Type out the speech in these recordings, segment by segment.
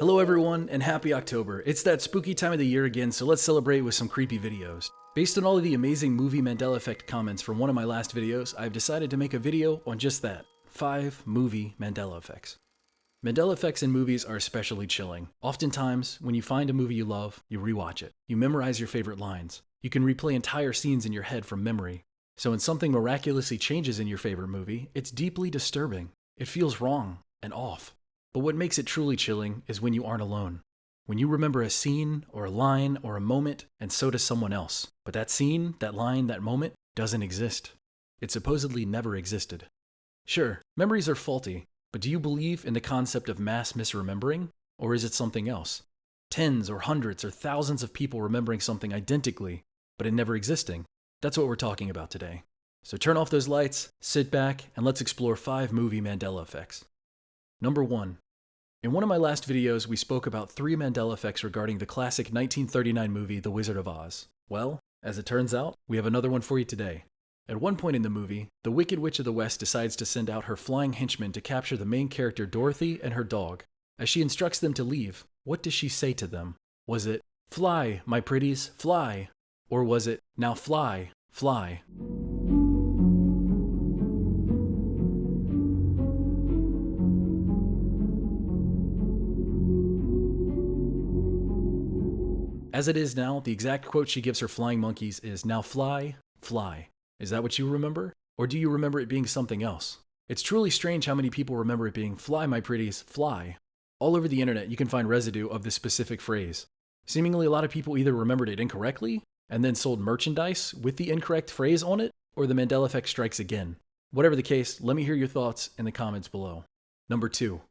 Hello everyone, and happy October. It's that spooky time of the year again, so let's celebrate with some creepy videos. Based on all of the amazing movie Mandela effect comments from one of my last videos, I've decided to make a video on just that, 5 movie Mandela effects. Mandela effects in movies are especially chilling. Oftentimes, when you find a movie you love, you rewatch it. You memorize your favorite lines. You can replay entire scenes in your head from memory. So when something miraculously changes in your favorite movie, it's deeply disturbing. It feels wrong and off. But what makes it truly chilling is when you aren't alone. When you remember a scene, or a line, or a moment, and so does someone else. But that scene, that line, that moment doesn't exist. It supposedly never existed. Sure, memories are faulty, but do you believe in the concept of mass misremembering? Or is it something else? Tens or hundreds or thousands of people remembering something identically, but it never existing. That's what we're talking about today. So turn off those lights, sit back, and let's explore 5 movie Mandela effects. Number 1. In one of my last videos, we spoke about 3 Mandela effects regarding the classic 1939 movie The Wizard of Oz. Well, as it turns out, we have another one for you today. At one point in the movie, the Wicked Witch of the West decides to send out her flying henchmen to capture the main character Dorothy and her dog. As she instructs them to leave, what does she say to them? Was it, "Fly, my pretties, fly"? Or was it, "Now fly, fly"? As it is now, the exact quote she gives her flying monkeys is, "Now fly, fly." Is that what you remember? Or do you remember it being something else? It's truly strange how many people remember it being, "Fly, my pretties, fly." All over the internet, you can find residue of this specific phrase. Seemingly a lot of people either remembered it incorrectly, and then sold merchandise with the incorrect phrase on it, or the Mandela effect strikes again. Whatever the case, let me hear your thoughts in the comments below. Number 2.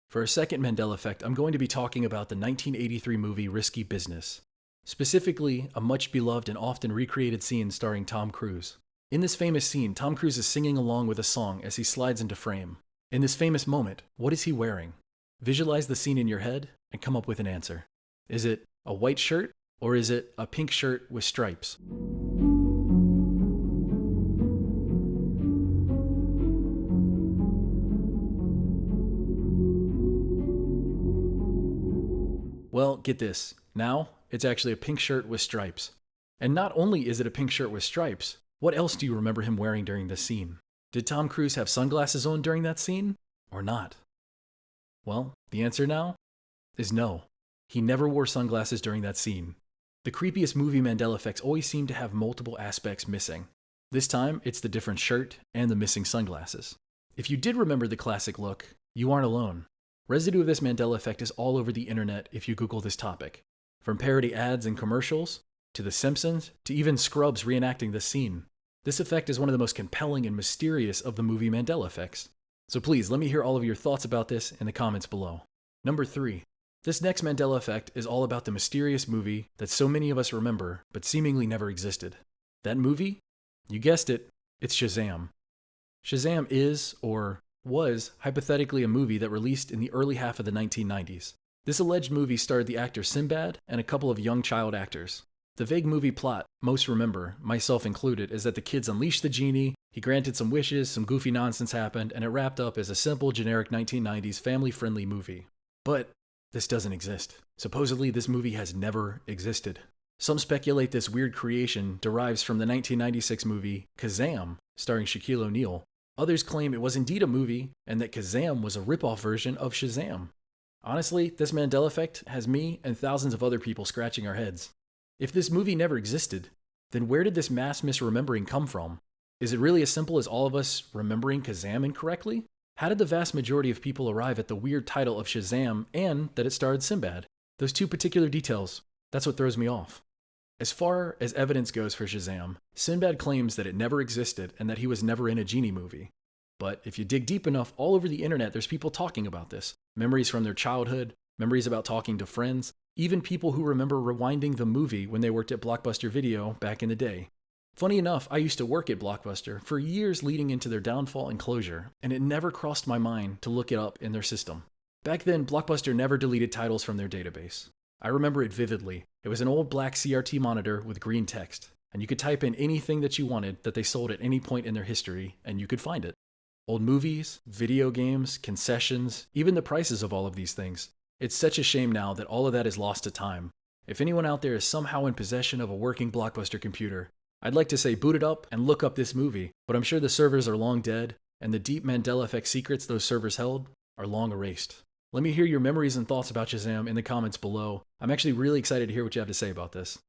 For a second Mandela effect, I'm going to be talking about the 1983 movie Risky Business. Specifically, a much beloved and often recreated scene starring Tom Cruise. In this famous scene, Tom Cruise is singing along with a song as he slides into frame. In this famous moment, what is he wearing? Visualize the scene in your head and come up with an answer. Is it a white shirt, or is it a pink shirt with stripes? Well, get this. Now, it's actually a pink shirt with stripes. And not only is it a pink shirt with stripes, what else do you remember him wearing during this scene? Did Tom Cruise have sunglasses on during that scene, or not? Well, the answer now is no. He never wore sunglasses during that scene. The creepiest movie Mandela effects always seem to have multiple aspects missing. This time, it's the different shirt and the missing sunglasses. If you did remember the classic look, you aren't alone. Residue of this Mandela effect is all over the internet if you Google this topic. From parody ads and commercials, to The Simpsons, to even Scrubs reenacting this scene. This effect is one of the most compelling and mysterious of the movie Mandela effects. So please, let me hear all of your thoughts about this in the comments below. Number 3. This next Mandela effect is all about the mysterious movie that so many of us remember, but seemingly never existed. That movie? You guessed it, it's Shazam. Shazam is, or was, hypothetically a movie that released in the early half of the 1990s. This alleged movie starred the actor Sinbad and a couple of young child actors. The vague movie plot most remember, myself included, is that the kids unleashed the genie, he granted some wishes, some goofy nonsense happened, and it wrapped up as a simple, generic 1990s family-friendly movie. But this doesn't exist. Supposedly, this movie has never existed. Some speculate this weird creation derives from the 1996 movie Shazam, starring Shaquille O'Neal. Others claim it was indeed a movie, and that Shazam was a rip-off version of Shazam. Honestly, this Mandela effect has me and thousands of other people scratching our heads. If this movie never existed, then where did this mass misremembering come from? Is it really as simple as all of us remembering Shazam incorrectly? How did the vast majority of people arrive at the weird title of Shazam and that it starred Sinbad? Those 2 particular details, that's what throws me off. As far as evidence goes for Shazam, Sinbad claims that it never existed and that he was never in a genie movie. But if you dig deep enough, all over the internet there's people talking about this. Memories from their childhood, memories about talking to friends, even people who remember rewinding the movie when they worked at Blockbuster Video back in the day. Funny enough, I used to work at Blockbuster for years leading into their downfall and closure, and it never crossed my mind to look it up in their system. Back then, Blockbuster never deleted titles from their database. I remember it vividly. It was an old black CRT monitor with green text, and you could type in anything that you wanted that they sold at any point in their history, and you could find it. Old movies, video games, concessions, even the prices of all of these things. It's such a shame now that all of that is lost to time. If anyone out there is somehow in possession of a working Blockbuster computer, I'd like to say boot it up and look up this movie, but I'm sure the servers are long dead, and the deep Mandela effect secrets those servers held are long erased. Let me hear your memories and thoughts about Shazam in the comments below. I'm actually really excited to hear what you have to say about this.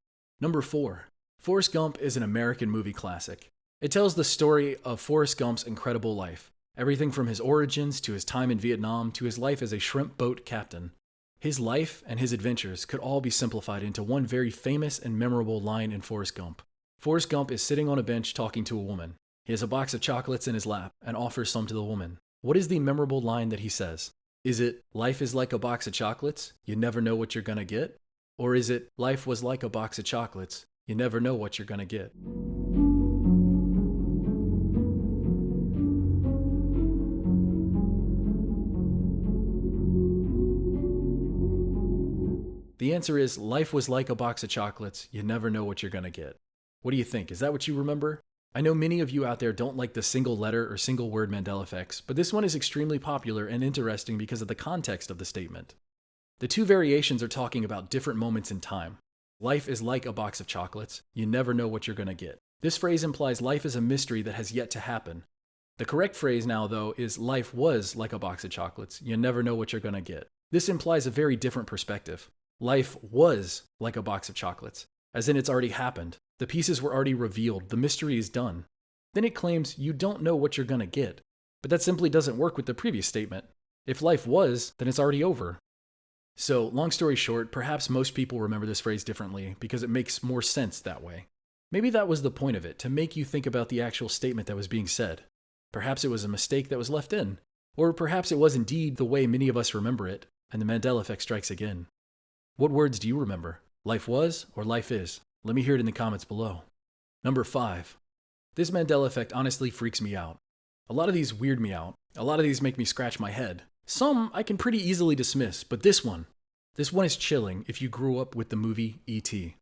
Number 4. Forrest Gump is an American movie classic. It tells the story of Forrest Gump's incredible life. Everything from his origins to his time in Vietnam to his life as a shrimp boat captain. His life and his adventures could all be simplified into one very famous and memorable line in Forrest Gump. Forrest Gump is sitting on a bench talking to a woman. He has a box of chocolates in his lap and offers some to the woman. What is the memorable line that he says? Is it, "Life is like a box of chocolates, you never know what you're gonna get"? Or is it, "Life was like a box of chocolates, you never know what you're gonna get"? The answer is, life was like a box of chocolates, you never know what you're gonna get. What do you think? Is that what you remember? I know many of you out there don't like the single letter or single word Mandela effects, but this one is extremely popular and interesting because of the context of the statement. The two variations are talking about different moments in time. Life is like a box of chocolates, you never know what you're gonna get. This phrase implies life is a mystery that has yet to happen. The correct phrase now, though, is life was like a box of chocolates, you never know what you're gonna get. This implies a very different perspective. Life was like a box of chocolates, as in it's already happened. The pieces were already revealed, the mystery is done. Then it claims you don't know what you're gonna get. But that simply doesn't work with the previous statement. If life was, then it's already over. So, long story short, perhaps most people remember this phrase differently because it makes more sense that way. Maybe that was the point of it, to make you think about the actual statement that was being said. Perhaps it was a mistake that was left in. Or perhaps it was indeed the way many of us remember it, and the Mandela effect strikes again. What words do you remember? Life was or life is? Let me hear it in the comments below. Number 5. This Mandela effect honestly freaks me out. A lot of these weird me out. A lot of these make me scratch my head. Some I can pretty easily dismiss, but this one is chilling if you grew up with the movie E.T.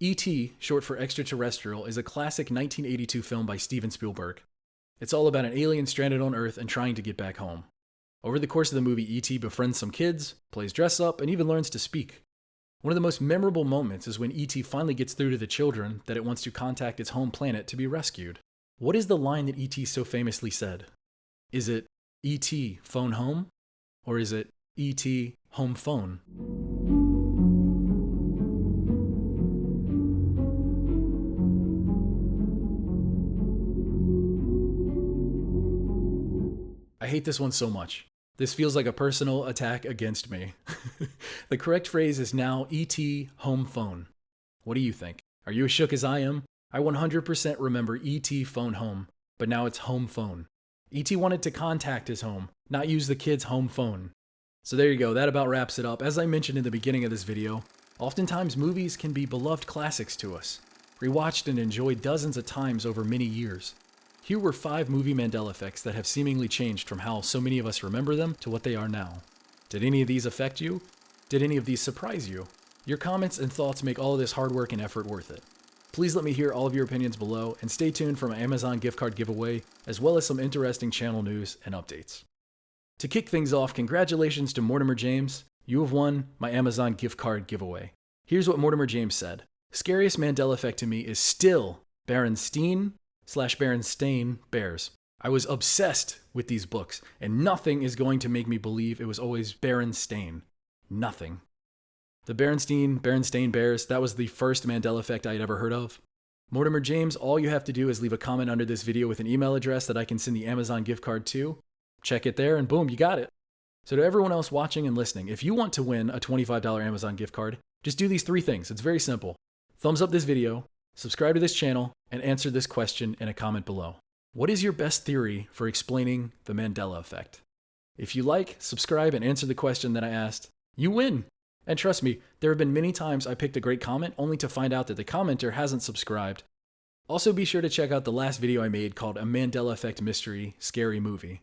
E.T., short for Extra-Terrestrial, is a classic 1982 film by Steven Spielberg. It's all about an alien stranded on Earth and trying to get back home. Over the course of the movie, E.T. befriends some kids, plays dress up, and even learns to speak. One of the most memorable moments is when E.T. finally gets through to the children that it wants to contact its home planet to be rescued. What is the line that E.T. so famously said? Is it, "E.T. phone home"? Or is it, "E.T. home phone"? I hate this one so much. This feels like a personal attack against me. The correct phrase is now E.T. home phone. What do you think? Are you as shook as I am? I 100% remember E.T. phone home, but now it's home phone. E.T. wanted to contact his home, not use the kid's home phone. So there you go, that about wraps it up. As I mentioned in the beginning of this video, oftentimes movies can be beloved classics to us, rewatched and enjoyed dozens of times over many years. Here were 5 movie Mandela effects that have seemingly changed from how so many of us remember them to what they are now. Did any of these affect you? Did any of these surprise you? Your comments and thoughts make all of this hard work and effort worth it. Please let me hear all of your opinions below, and stay tuned for my Amazon gift card giveaway, as well as some interesting channel news and updates. To kick things off, congratulations to Mortimer James. You have won my Amazon gift card giveaway. Here's what Mortimer James said. Scariest Mandela effect to me is still Berenstain/Berenstain Bears. I was obsessed with these books, and nothing is going to make me believe it was always Berenstain. Nothing. The Berenstain Bears, that was the first Mandela effect I had ever heard of. Mortimer James, all you have to do is leave a comment under this video with an email address that I can send the Amazon gift card to. Check it there, and boom, you got it. So to everyone else watching and listening, if you want to win a $25 Amazon gift card, just do these 3 things. It's very simple. Thumbs up this video, subscribe to this channel, and answer this question in a comment below. What is your best theory for explaining the Mandela effect? If you like, subscribe, and answer the question that I asked, you win. And trust me, there have been many times I picked a great comment only to find out that the commenter hasn't subscribed. Also be sure to check out the last video I made called A Mandela Effect Mystery Scary Movie.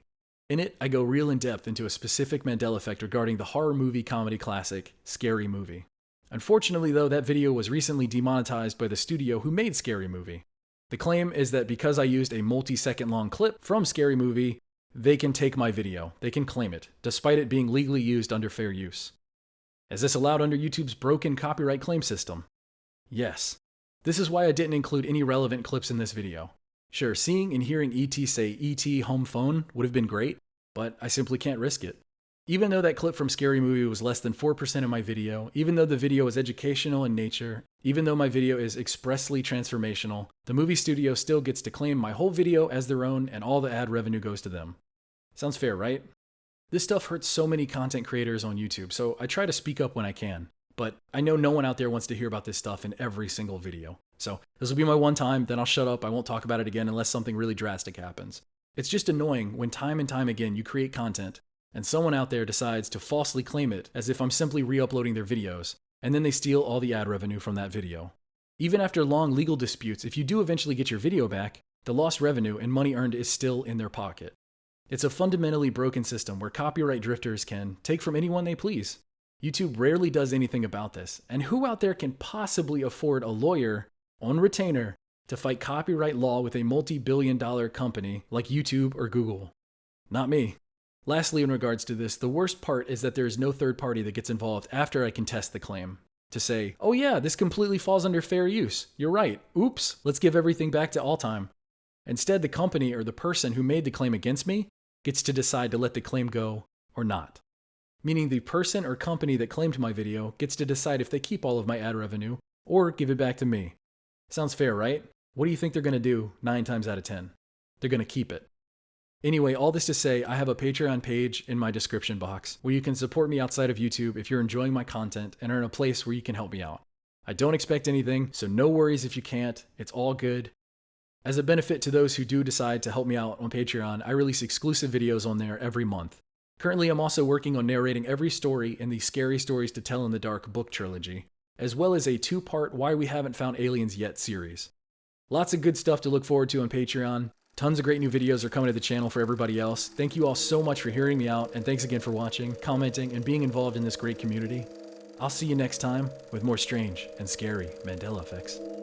In it, I go real in depth into a specific Mandela effect regarding the horror movie comedy classic, Scary Movie. Unfortunately though, that video was recently demonetized by the studio who made Scary Movie. The claim is that because I used a multi-second long clip from Scary Movie, they can take my video. They can claim it, despite it being legally used under fair use. Is this allowed under YouTube's broken copyright claim system? Yes. This is why I didn't include any relevant clips in this video. Sure, seeing and hearing E.T. say E.T. home phone would have been great, but I simply can't risk it. Even though that clip from Scary Movie was less than 4% of my video, even though the video is educational in nature, even though my video is expressly transformational, the movie studio still gets to claim my whole video as their own and all the ad revenue goes to them. Sounds fair, right? This stuff hurts so many content creators on YouTube, so I try to speak up when I can. But I know no one out there wants to hear about this stuff in every single video. So this will be my one time, then I'll shut up. I won't talk about it again unless something really drastic happens. It's just annoying when time and time again you create content and someone out there decides to falsely claim it as if I'm simply re-uploading their videos, and then they steal all the ad revenue from that video. Even after long legal disputes, if you do eventually get your video back, the lost revenue and money earned is still in their pocket. It's a fundamentally broken system where copyright drifters can take from anyone they please. YouTube rarely does anything about this, and who out there can possibly afford a lawyer on retainer to fight copyright law with a multi-billion-dollar company like YouTube or Google? Not me. Lastly, in regards to this, the worst part is that there is no third party that gets involved after I contest the claim to say, oh yeah, this completely falls under fair use. You're right. Oops, let's give everything back to all time. Instead, the company or the person who made the claim against me gets to decide to let the claim go or not. Meaning the person or company that claimed my video gets to decide if they keep all of my ad revenue or give it back to me. Sounds fair, right? What do you think they're going to do 9 times out of 10? They're going to keep it. Anyway, all this to say, I have a Patreon page in my description box where you can support me outside of YouTube if you're enjoying my content and are in a place where you can help me out. I don't expect anything, so no worries if you can't. It's all good. As a benefit to those who do decide to help me out on Patreon, I release exclusive videos on there every month. Currently, I'm also working on narrating every story in the Scary Stories to Tell in the Dark book trilogy, as well as a 2-part Why We Haven't Found Aliens Yet series. Lots of good stuff to look forward to on Patreon. Tons of great new videos are coming to the channel for everybody else. Thank you all so much for hearing me out, and thanks again for watching, commenting, and being involved in this great community. I'll see you next time with more strange and scary Mandela effects.